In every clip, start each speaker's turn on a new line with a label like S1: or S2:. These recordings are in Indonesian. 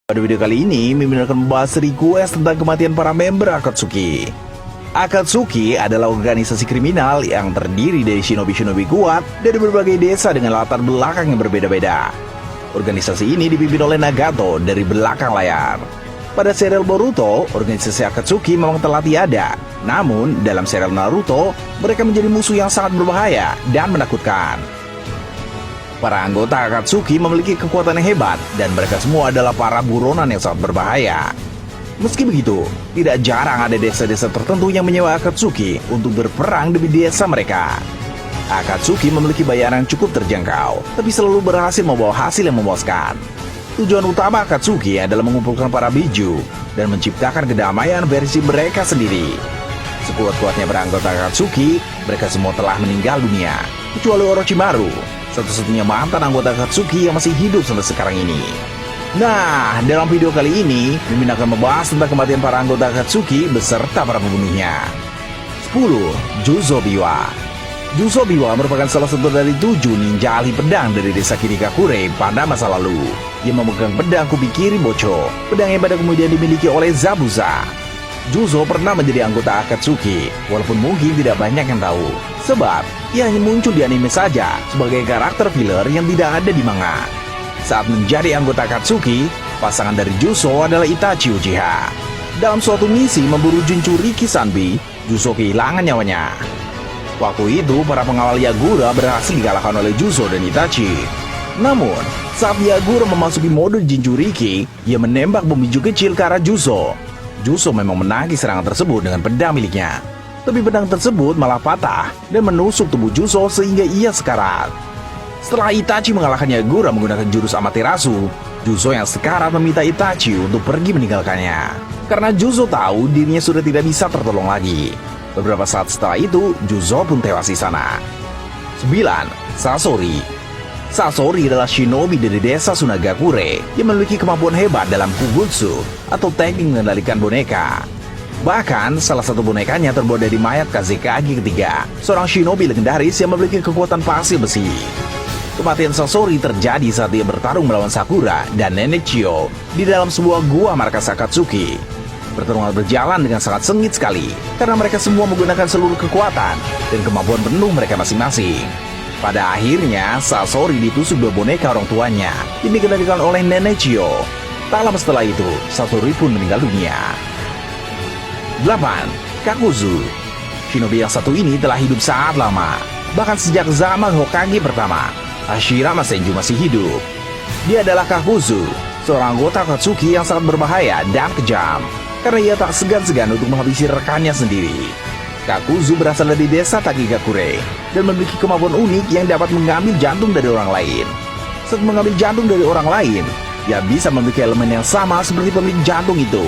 S1: Pada video kali ini, Mimin akan membahas request tentang kematian para member Akatsuki. Akatsuki adalah organisasi kriminal yang terdiri dari shinobi-shinobi kuat dari berbagai desa dengan latar belakang yang berbeda-beda. Organisasi ini dipimpin oleh Nagato dari belakang layar. Pada serial Boruto, organisasi Akatsuki memang telah tiada. Namun, dalam serial Naruto, mereka menjadi musuh yang sangat berbahaya dan menakutkan. Para anggota Akatsuki memiliki kekuatan yang hebat, dan mereka semua adalah para buronan yang sangat berbahaya. Meski begitu, tidak jarang ada desa-desa tertentu yang menyewa Akatsuki untuk berperang demi desa mereka. Akatsuki memiliki bayaran yang cukup terjangkau, tapi selalu berhasil membawa hasil yang memuaskan. Tujuan utama Akatsuki adalah mengumpulkan para biju dan menciptakan kedamaian versi mereka sendiri. Sekuat-kuatnya para anggota Akatsuki, mereka semua telah meninggal dunia, kecuali Orochimaru, satu-satunya mantan anggota Akatsuki yang masih hidup sampai sekarang ini. Nah, dalam video kali ini, Mimin akan membahas tentang kematian para anggota Akatsuki beserta para pembunuhnya. 10. Juzo Biwa. Juzo Biwa merupakan salah satu dari 7 ninja ahli pedang dari desa Kirikakure pada masa lalu. Ia memegang pedang kubi kiri Bocho, pedang yang pada kemudian dimiliki oleh Zabuza. Juzo pernah menjadi anggota Akatsuki, walaupun mungkin tidak banyak yang tahu, sebab ia hanya muncul di anime saja sebagai karakter filler yang tidak ada di manga. Saat menjadi anggota Akatsuki, pasangan dari Juzo adalah Itachi Uchiha. Dalam suatu misi memburu Jinchuriki Sanbi, Juzo kehilangan nyawanya. Waktu itu, para pengawal Yagura berhasil dikalahkan oleh Juzo dan Itachi. Namun, saat Yagura memasuki mode Jinchuriki, ia menembak bom biju kecil ke arah Juzo. Juzo memang menagih serangan tersebut dengan pedang miliknya. Tapi pedang tersebut malah patah dan menusuk tubuh Juzo sehingga ia sekarat. Setelah Itachi mengalahkan Yagura menggunakan jurus Amaterasu, Juzo yang sekarat meminta Itachi untuk pergi meninggalkannya. Karena Juzo tahu dirinya sudah tidak bisa tertolong lagi. Beberapa saat setelah itu, Juzo pun tewas di sana. 9. Sasori. Sasori adalah shinobi dari desa Sunagakure yang memiliki kemampuan hebat dalam Kugutsu atau teknik mengendalikan boneka. Bahkan, salah satu bonekanya terbuat dari mayat Kazekage ketiga, seorang shinobi legendaris yang memiliki kekuatan pasir besi. Kematian Sasori terjadi saat dia bertarung melawan Sakura dan Nenek Chio di dalam sebuah gua markas Akatsuki. Pertarungan berjalan dengan sangat sengit sekali, karena mereka semua menggunakan seluruh kekuatan dan kemampuan penuh mereka masing-masing. Pada akhirnya, Sasori ditusuk dua boneka orang tuanya yang dikendalikan oleh Nenek Chio. Tak lama setelah itu, Sasori pun meninggal dunia. 8. Kakuzu. Shinobi yang satu ini telah hidup sangat lama, bahkan sejak zaman Hokage pertama. Hashirama Senju masih hidup. Dia adalah Kakuzu, seorang anggota Akatsuki yang sangat berbahaya dan kejam, karena ia tak segan-segan untuk menghabisi rekannya sendiri. Kakuzu berasal dari desa Takigakure dan memiliki kemampuan unik yang dapat mengambil jantung dari orang lain. Saat mengambil jantung dari orang lain, ia bisa memiliki elemen yang sama seperti pemilik jantung itu.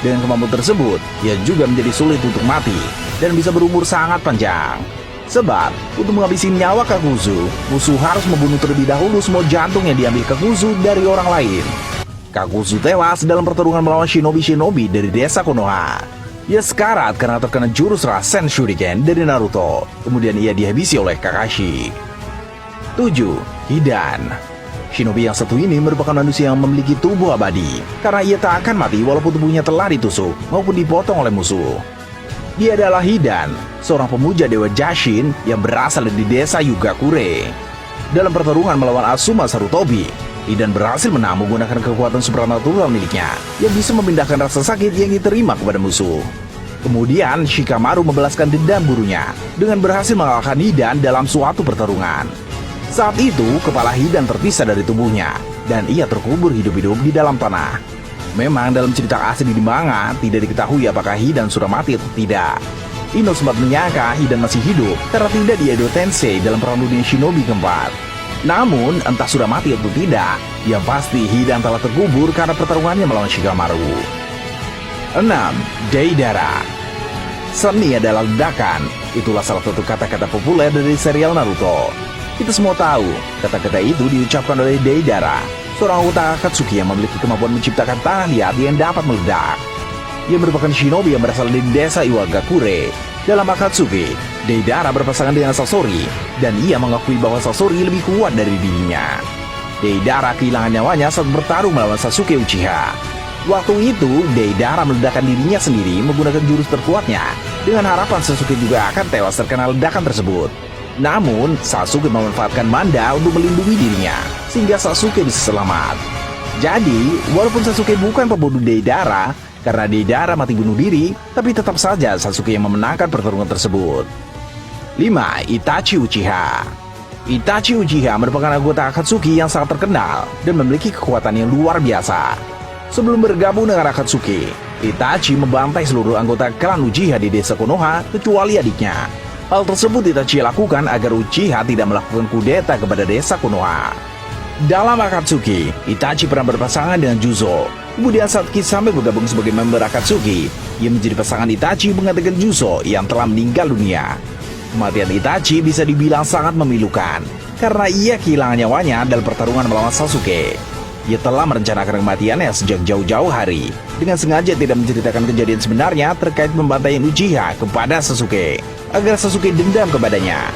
S1: Dengan kemampuan tersebut, ia juga menjadi sulit untuk mati dan bisa berumur sangat panjang. Sebab, untuk menghabisi nyawa Kakuzu, musuh harus membunuh terlebih dahulu semua jantung yang diambil Kakuzu dari orang lain. Kakuzu tewas dalam pertarungan melawan shinobi-shinobi dari desa Konoha. Ia sekarat karena terkena jurus Rasen Shuriken dari Naruto. Kemudian ia dihabisi oleh Kakashi. 7. Hidan. Shinobi yang satu ini merupakan manusia yang memiliki tubuh abadi, karena ia tak akan mati walaupun tubuhnya telah ditusuk maupun dipotong oleh musuh. Dia adalah Hidan, seorang pemuja dewa Jashin yang berasal dari desa Yugakure. Dalam pertarungan melawan Asuma Sarutobi, Hidan berhasil menang menggunakan kekuatan supranatural miliknya yang bisa memindahkan rasa sakit yang diterima kepada musuh. Kemudian Shikamaru membalaskan dendam gurunya dengan berhasil mengalahkan Hidan dalam suatu pertarungan. Saat itu kepala Hidan terpisah dari tubuhnya dan ia terkubur hidup-hidup di dalam tanah. Memang dalam cerita asli di manga tidak diketahui apakah Hidan sudah mati atau tidak. Ino sempat menyangka Hidan masih hidup karena tidak di Edo Tensei dalam perang dunia shinobi keempat. Namun, entah sudah mati atau tidak, yang pasti Hidan telah terkubur karena pertarungannya melawan Shikamaru. 6. Deidara. Seni adalah ledakan. Itulah salah satu kata-kata populer dari serial Naruto. Kita semua tahu, kata-kata itu diucapkan oleh Deidara, seorang anggota Akatsuki yang memiliki kemampuan menciptakan tanah liat yang dapat meledak. Ia merupakan shinobi yang berasal dari desa Iwagakure. Dalam Akatsuki, Deidara berpasangan dengan Sasori, dan ia mengakui bahwa Sasori lebih kuat dari dirinya. Deidara kehilangan nyawanya saat bertarung melawan Sasuke Uchiha. Waktu itu, Deidara meledakkan dirinya sendiri menggunakan jurus terkuatnya, dengan harapan Sasuke juga akan tewas terkena ledakan tersebut. Namun, Sasuke memanfaatkan Manda untuk melindungi dirinya, sehingga Sasuke bisa selamat. Jadi, walaupun Sasuke bukan pembunuh Deidara, karena Deidara mati bunuh diri, tapi tetap saja Sasuke yang memenangkan pertarungan tersebut. 5. Itachi Uchiha. Itachi Uchiha merupakan anggota Akatsuki yang sangat terkenal dan memiliki kekuatan yang luar biasa. Sebelum bergabung dengan Akatsuki, Itachi membantai seluruh anggota klan Uchiha di desa Konoha kecuali adiknya. Hal tersebut Itachi lakukan agar Uchiha tidak melakukan kudeta kepada desa Konoha. Dalam Akatsuki, Itachi pernah berpasangan dengan Juzo. Kemudian saat Kisame bergabung sebagai member Akatsuki, ia menjadi pasangan Itachi menggantikan Juzo yang telah meninggal dunia. Kematian Itachi bisa dibilang sangat memilukan, karena ia kehilangan nyawanya dalam pertarungan melawan Sasuke. Ia telah merencanakan kematiannya sejak jauh-jauh hari, dengan sengaja tidak menceritakan kejadian sebenarnya terkait pembantaian Uchiha kepada Sasuke, agar Sasuke dendam kepadanya.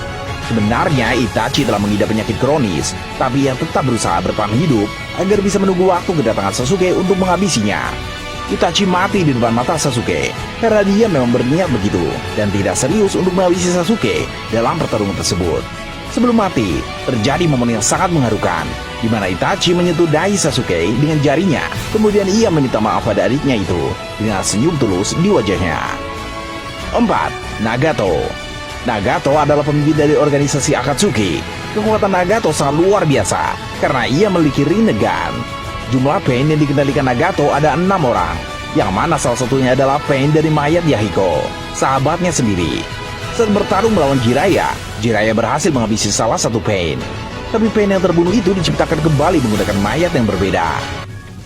S1: Sebenarnya Itachi telah mengidap penyakit kronis, tapi ia tetap berusaha bertahan hidup agar bisa menunggu waktu kedatangan Sasuke untuk menghabisinya. Itachi mati di depan mata Sasuke karena dia memang berniat begitu dan tidak serius untuk menghabisi Sasuke dalam pertarungan tersebut. Sebelum mati, terjadi momen yang sangat mengharukan, di mana Itachi menyentuh dahi Sasuke dengan jarinya. Kemudian ia meminta maaf pada adiknya itu dengan senyum tulus di wajahnya. 4. Nagato. Nagato adalah pemimpin dari organisasi Akatsuki. Kekuatan Nagato sangat luar biasa karena ia memiliki Rinnegan. Jumlah Pain yang dikendalikan Nagato ada 6 orang, yang mana salah satunya adalah Pain dari mayat Yahiko, sahabatnya sendiri. Saat bertarung melawan Jiraiya, Jiraiya berhasil menghabisi salah satu Pain. Tapi Pain yang terbunuh itu diciptakan kembali menggunakan mayat yang berbeda.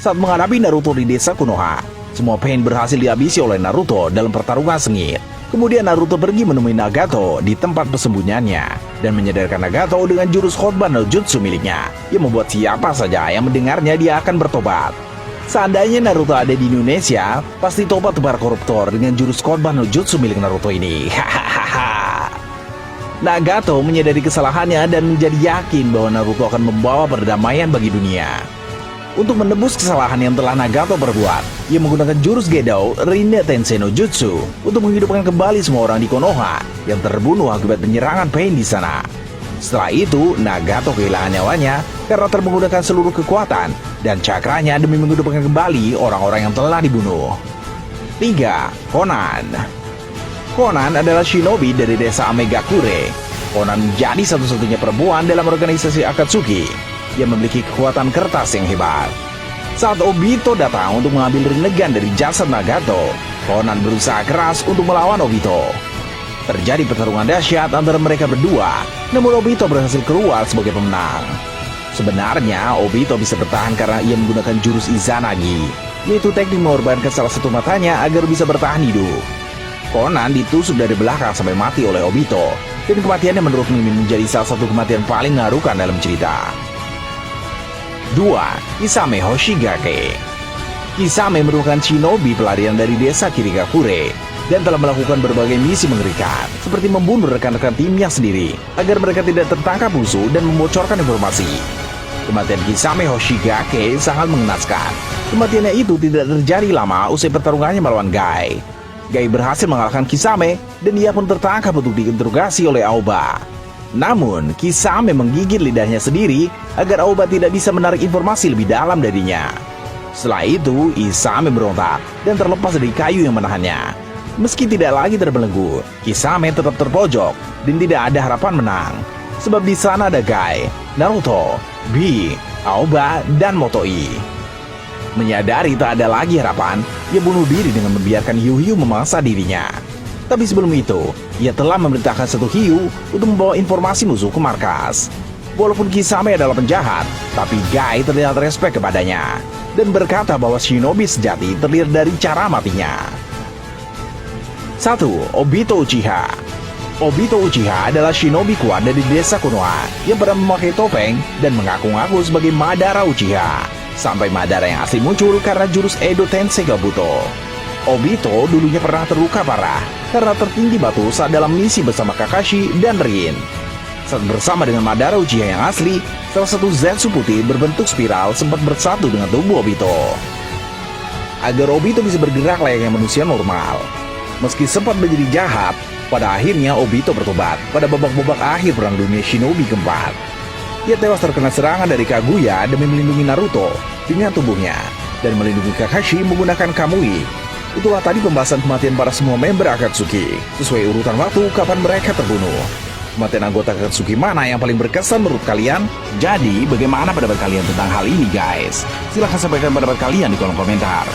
S1: Saat menghadapi Naruto di desa Konoha, semua Pain berhasil dihabisi oleh Naruto dalam pertarungan sengit. Kemudian Naruto pergi menemui Nagato di tempat persembunyiannya dan menyadarkan Nagato dengan jurus Khotban no Jutsu miliknya, yang membuat siapa saja yang mendengarnya dia akan bertobat. Seandainya Naruto ada di Indonesia, pasti tobat para koruptor dengan jurus Khotban no Jutsu milik Naruto ini. Nagato menyadari kesalahannya dan menjadi yakin bahwa Naruto akan membawa perdamaian bagi dunia. Untuk menebus kesalahan yang telah Nagato perbuat, ia menggunakan jurus Gedo Rinne Tensei no Jutsu untuk menghidupkan kembali semua orang di Konoha yang terbunuh akibat penyerangan Pain di sana. Setelah itu, Nagato kehilangan nyawanya karena menggunakan seluruh kekuatan dan cakranya demi menghidupkan kembali orang-orang yang telah dibunuh. 3. Konan. Konan adalah shinobi dari desa Amegakure. Konan menjadi satu-satunya perempuan dalam organisasi Akatsuki yang memiliki kekuatan kertas yang hebat. Saat Obito datang untuk mengambil Rinnegan dari jasad Nagato, Konan berusaha keras untuk melawan Obito. Terjadi pertarungan dahsyat antara mereka berdua, namun Obito berhasil keluar sebagai pemenang. Sebenarnya Obito bisa bertahan karena ia menggunakan jurus Izanagi, yaitu teknik mengorbankan salah satu matanya agar bisa bertahan hidup. Konan ditusuk dari belakang sampai mati oleh Obito, dan kematiannya menurut Mimin menjadi salah satu kematian paling mengharukan dalam cerita. 2. Kisame Hoshigake. Kisame merupakan shinobi pelarian dari desa Kirigakure dan telah melakukan berbagai misi mengerikan, seperti membunuh rekan-rekan timnya sendiri agar mereka tidak tertangkap musuh dan membocorkan informasi. Kematian Kisame Hoshigake sangat mengenaskan. Kematiannya itu tidak terjadi lama usai pertarungannya melawan Gai. Gai berhasil mengalahkan Kisame dan ia pun tertangkap untuk diinterogasi oleh Aoba. Namun, Kisame menggigit lidahnya sendiri agar Aoba tidak bisa menarik informasi lebih dalam darinya. Setelah itu, Kisame berontak dan terlepas dari kayu yang menahannya. Meski tidak lagi terbelenggu, Kisame tetap terpojok dan tidak ada harapan menang. Sebab di sana ada Gai, Naruto, Bi, Aoba, dan Motoi. Menyadari tak ada lagi harapan, ia bunuh diri dengan membiarkan Hiyu memangsa dirinya. Tapi sebelum itu, ia telah memerintahkan satu hiu untuk membawa informasi musuh ke markas. Walaupun Kisame adalah penjahat, tapi Gai terlihat respek kepadanya dan berkata bahwa shinobi sejati terlihat dari cara matinya. 1. Obito Uchiha. Obito Uchiha adalah shinobi kuat dari desa Konoha yang pernah memakai topeng dan mengaku-ngaku sebagai Madara Uchiha, sampai Madara yang asli muncul karena jurus Edo Tensei Kabuto. Obito dulunya pernah terluka parah karena tertindih batu saat dalam misi bersama Kakashi dan Rin. Saat bersama dengan Madara Uchiha yang asli, salah satu Zetsu putih berbentuk spiral sempat bersatu dengan tubuh Obito. Agar Obito bisa bergerak layaknya manusia normal. Meski sempat menjadi jahat, pada akhirnya Obito bertobat pada babak-babak akhir Perang Dunia Shinobi keempat. Ia tewas terkena serangan dari Kaguya demi melindungi Naruto dengan tubuhnya dan melindungi Kakashi menggunakan Kamui. Itulah tadi pembahasan kematian para semua member Akatsuki sesuai urutan waktu kapan mereka terbunuh. Kematian anggota Akatsuki mana yang paling berkesan menurut kalian? Jadi, bagaimana pendapat kalian tentang hal ini, guys? Silahkan sampaikan pendapat kalian di kolom komentar.